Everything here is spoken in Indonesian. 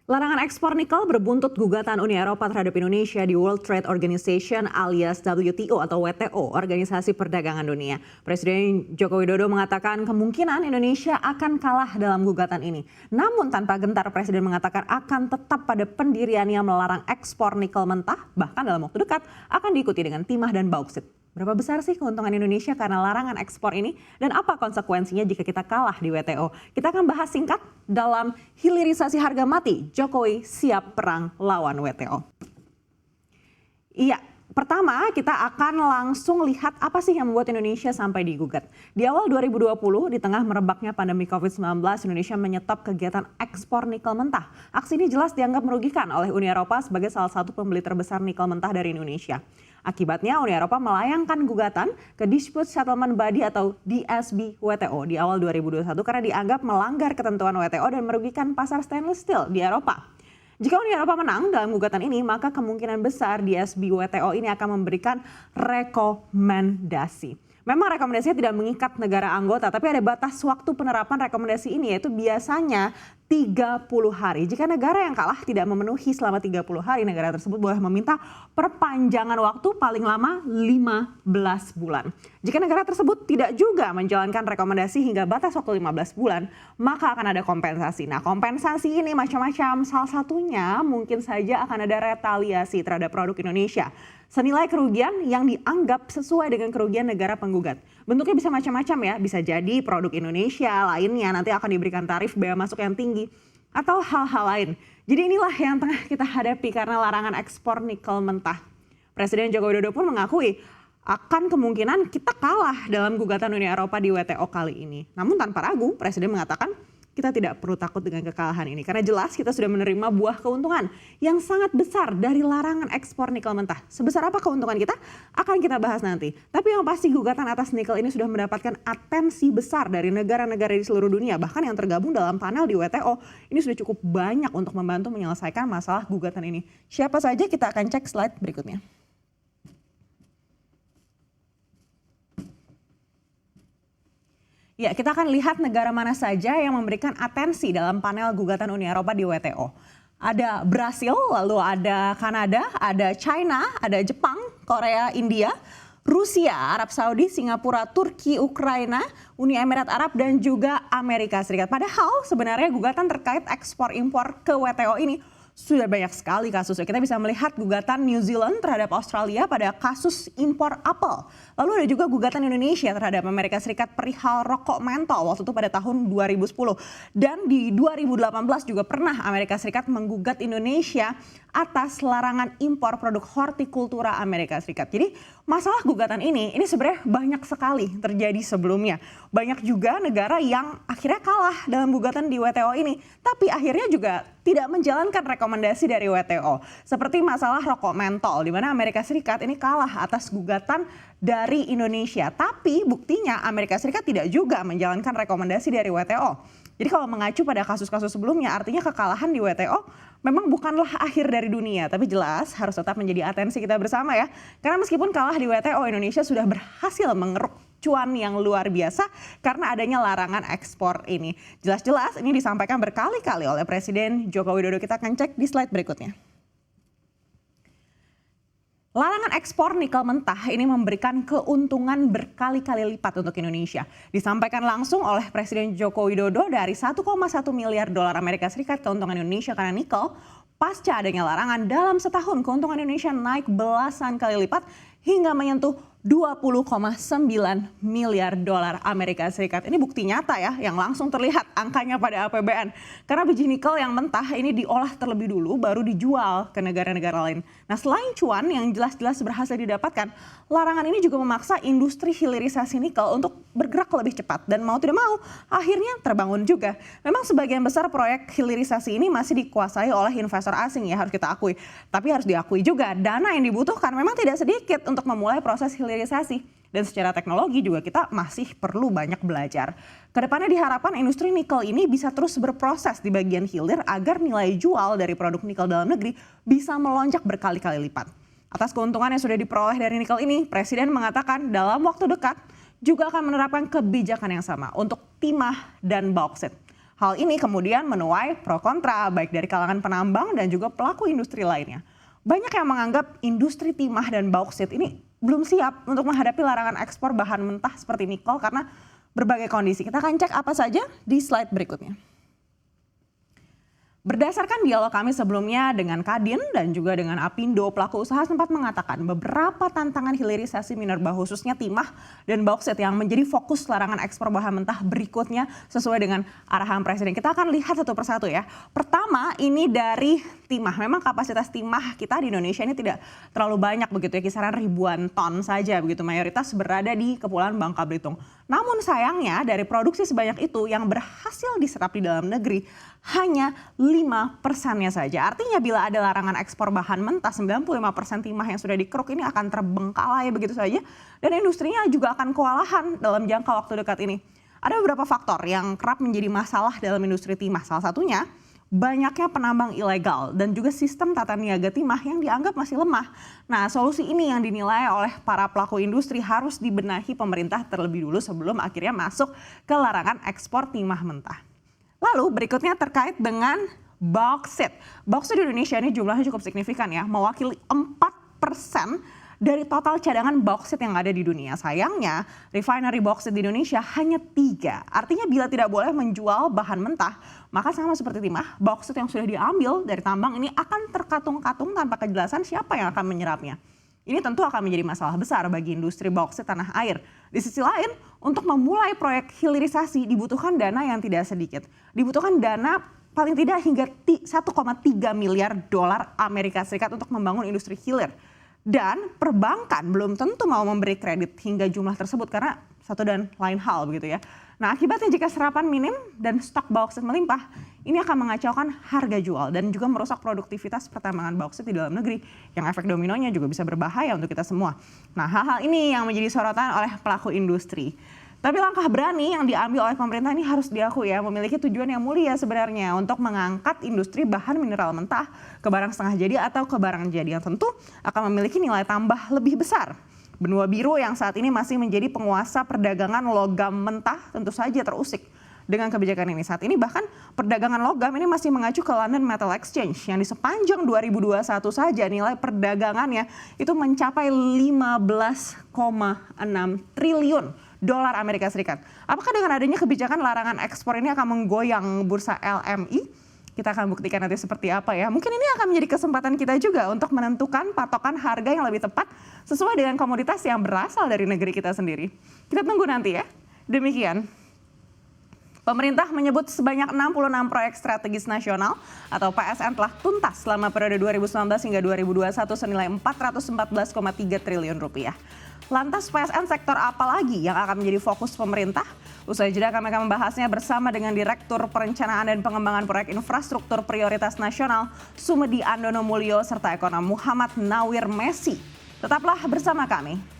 Larangan ekspor nikel berbuntut gugatan Uni Eropa terhadap Indonesia di World Trade Organization alias WTO atau WTO, Organisasi Perdagangan Dunia. Presiden Joko Widodo mengatakan kemungkinan Indonesia akan kalah dalam gugatan ini. Namun tanpa gentar, Presiden mengatakan akan tetap pada pendiriannya melarang ekspor nikel mentah, bahkan dalam waktu dekat akan diikuti dengan timah dan bauksit. Berapa besar sih keuntungan Indonesia karena larangan ekspor ini dan apa konsekuensinya jika kita kalah di WTO? Kita akan bahas singkat dalam hilirisasi harga mati, Jokowi siap perang lawan WTO. Iya, pertama kita akan langsung lihat apa sih yang membuat Indonesia sampai digugat. Di awal 2020, di tengah merebaknya pandemi COVID-19, Indonesia menyetop kegiatan ekspor nikel mentah. Aksi ini jelas dianggap merugikan oleh Uni Eropa sebagai salah satu pembeli terbesar nikel mentah dari Indonesia. Akibatnya Uni Eropa melayangkan gugatan ke Dispute Settlement Body atau DSB WTO di awal 2021 karena dianggap melanggar ketentuan WTO dan merugikan pasar stainless steel di Eropa. Jika Uni Eropa menang dalam gugatan ini, maka kemungkinan besar DSB WTO ini akan memberikan rekomendasi. Memang rekomendasinya tidak mengikat negara anggota, tapi ada batas waktu penerapan rekomendasi ini, yaitu biasanya 30 hari. Jika negara yang kalah tidak memenuhi selama 30 hari, negara tersebut boleh meminta perpanjangan waktu paling lama 15 bulan. Jika negara tersebut tidak juga menjalankan rekomendasi hingga batas waktu 15 bulan, maka akan ada kompensasi. Nah, kompensasi ini macam-macam. Salah satunya mungkin saja akan ada retaliasi terhadap produk Indonesia senilai kerugian yang dianggap sesuai dengan kerugian negara penggugat. Bentuknya bisa macam-macam ya, bisa jadi produk Indonesia lainnya nanti akan diberikan tarif bea masuk yang tinggi atau hal-hal lain. Jadi inilah yang tengah kita hadapi karena larangan ekspor nikel mentah. Presiden Joko Widodo pun mengakui akan kemungkinan kita kalah dalam gugatan Uni Eropa di WTO kali ini. Namun tanpa ragu, Presiden mengatakan kita tidak perlu takut dengan kekalahan ini. Karena jelas kita sudah menerima buah keuntungan yang sangat besar dari larangan ekspor nikel mentah. Sebesar apa keuntungan kita? Akan kita bahas nanti. Tapi yang pasti gugatan atas nikel ini sudah mendapatkan atensi besar dari negara-negara di seluruh dunia. Bahkan yang tergabung dalam panel di WTO ini sudah cukup banyak untuk membantu menyelesaikan masalah gugatan ini. Siapa saja kita akan cek slide berikutnya. Ya, kita akan lihat negara mana saja yang memberikan atensi dalam panel gugatan Uni Eropa di WTO. Ada Brasil, lalu ada Kanada, ada China, ada Jepang, Korea, India, Rusia, Arab Saudi, Singapura, Turki, Ukraina, Uni Emirat Arab, dan juga Amerika Serikat. Padahal sebenarnya gugatan terkait ekspor-impor ke WTO ini sudah banyak sekali kasusnya. Kita bisa melihat gugatan New Zealand terhadap Australia pada kasus impor apel. Lalu ada juga gugatan Indonesia terhadap Amerika Serikat perihal rokok mentol waktu itu pada tahun 2010. Dan di 2018 juga pernah Amerika Serikat menggugat Indonesia atas larangan impor produk hortikultura Amerika Serikat. Jadi masalah gugatan ini sebenarnya banyak sekali terjadi sebelumnya. Banyak juga negara yang akhirnya kalah dalam gugatan di WTO ini. Tapi akhirnya juga tidak menjalankan rekomendasi dari WTO. Seperti masalah rokok mentol, di mana Amerika Serikat ini kalah atas gugatan dari Indonesia. Tapi buktinya Amerika Serikat tidak juga menjalankan rekomendasi dari WTO. Jadi kalau mengacu pada kasus-kasus sebelumnya, artinya kekalahan di WTO memang bukanlah akhir dari dunia. Tapi jelas harus tetap menjadi atensi kita bersama ya. Karena meskipun kalah di WTO, Indonesia sudah berhasil mengeruk cuan yang luar biasa karena adanya larangan ekspor ini. Jelas-jelas ini disampaikan berkali-kali oleh Presiden Joko Widodo. Kita akan cek di slide berikutnya. Larangan ekspor nikel mentah ini memberikan keuntungan berkali-kali lipat untuk Indonesia. Disampaikan langsung oleh Presiden Joko Widodo dari 1,1 miliar dolar Amerika Serikat keuntungan Indonesia karena nikel. Pasca adanya larangan dalam setahun keuntungan Indonesia naik belasan kali lipat hingga menyentuh 20,9 miliar dolar Amerika Serikat. Ini bukti nyata ya yang langsung terlihat angkanya pada APBN. Karena biji nikel yang mentah ini diolah terlebih dulu baru dijual ke negara-negara lain. Nah selain cuan yang jelas-jelas berhasil didapatkan, larangan ini juga memaksa industri hilirisasi nikel untuk bergerak lebih cepat. Dan mau tidak mau akhirnya terbangun juga. Memang sebagian besar proyek hilirisasi ini masih dikuasai oleh investor asing ya harus kita akui. Tapi harus diakui juga dana yang dibutuhkan memang tidak sedikit untuk memulai proses hilirisasi. Dan secara teknologi juga kita masih perlu banyak belajar. Kedepannya diharapkan industri nikel ini bisa terus berproses di bagian hilir agar nilai jual dari produk nikel dalam negeri bisa melonjak berkali-kali lipat. Atas keuntungan yang sudah diperoleh dari nikel ini, Presiden mengatakan dalam waktu dekat juga akan menerapkan kebijakan yang sama untuk timah dan bauksit. Hal ini kemudian menuai pro kontra baik dari kalangan penambang dan juga pelaku industri lainnya. Banyak yang menganggap industri timah dan bauksit ini belum siap untuk menghadapi larangan ekspor bahan mentah seperti nikel karena berbagai kondisi. Kita akan cek apa saja di slide berikutnya. Berdasarkan dialog kami sebelumnya dengan Kadin dan juga dengan Apindo, pelaku usaha sempat mengatakan beberapa tantangan hilirisasi minerba khususnya timah dan bauksit yang menjadi fokus larangan ekspor bahan mentah berikutnya sesuai dengan arahan Presiden. Kita akan lihat satu persatu ya. Pertama ini dari timah. Memang kapasitas timah kita di Indonesia ini tidak terlalu banyak begitu ya, kisaran ribuan ton saja begitu. Mayoritas berada di Kepulauan Bangka Belitung. Namun sayangnya dari produksi sebanyak itu yang berhasil diserap di dalam negeri hanya 5%-nya saja. Artinya bila ada larangan ekspor bahan mentah, 95% timah yang sudah dikeruk ini akan terbengkalai begitu saja. Dan industrinya juga akan kewalahan dalam jangka waktu dekat ini. Ada beberapa faktor yang kerap menjadi masalah dalam industri timah. Salah satunya banyaknya penambang ilegal dan juga sistem tata niaga timah yang dianggap masih lemah. Nah, solusi ini yang dinilai oleh para pelaku industri harus dibenahi pemerintah terlebih dulu sebelum akhirnya masuk ke larangan ekspor timah mentah. Lalu berikutnya terkait dengan bauksit. Bauksit di Indonesia ini jumlahnya cukup signifikan ya, mewakili 4% dari total cadangan bauksit yang ada di dunia. Sayangnya refinery bauksit di Indonesia hanya 3. Artinya bila tidak boleh menjual bahan mentah, maka sama seperti timah, bauksit yang sudah diambil dari tambang ini akan terkatung-katung tanpa kejelasan siapa yang akan menyerapnya. Ini tentu akan menjadi masalah besar bagi industri bauksit tanah air. Di sisi lain, untuk memulai proyek hilirisasi dibutuhkan dana yang tidak sedikit. Dibutuhkan dana paling tidak hingga 1,3 miliar dolar Amerika Serikat untuk membangun industri hilir. Dan perbankan belum tentu mau memberi kredit hingga jumlah tersebut karena satu dan lain hal begitu ya. Nah, akibatnya jika serapan minim dan stok bauksit melimpah, ini akan mengacaukan harga jual dan juga merusak produktivitas pertambangan bauksit di dalam negeri yang efek dominonya juga bisa berbahaya untuk kita semua. Nah, hal-hal ini yang menjadi sorotan oleh pelaku industri. Tapi langkah berani yang diambil oleh pemerintah ini harus diakui ya, memiliki tujuan yang mulia sebenarnya untuk mengangkat industri bahan mineral mentah ke barang setengah jadi atau ke barang jadi yang tentu akan memiliki nilai tambah lebih besar. Benua biru yang saat ini masih menjadi penguasa perdagangan logam mentah tentu saja terusik dengan kebijakan ini. Saat ini bahkan perdagangan logam ini masih mengacu ke London Metal Exchange yang di sepanjang 2021 saja nilai perdagangannya itu mencapai 15,6 triliun dolar Amerika Serikat. Apakah dengan adanya kebijakan larangan ekspor ini akan menggoyang bursa LMI? Kita akan buktikan nanti seperti apa ya. Mungkin ini akan menjadi kesempatan kita juga untuk menentukan patokan harga yang lebih tepat sesuai dengan komoditas yang berasal dari negeri kita sendiri. Kita tunggu nanti ya. Demikian. Pemerintah menyebut sebanyak 66 proyek strategis nasional atau PSN telah tuntas selama periode 2019 hingga 2021 senilai 414,3 triliun rupiah. Lantas PSN sektor apa lagi yang akan menjadi fokus pemerintah? Usai jeda kami akan membahasnya bersama dengan Direktur Perencanaan dan Pengembangan Proyek Infrastruktur Prioritas Nasional Sumedi Andono Mulyo serta ekonom Muhammad Nawir Messi. Tetaplah bersama kami.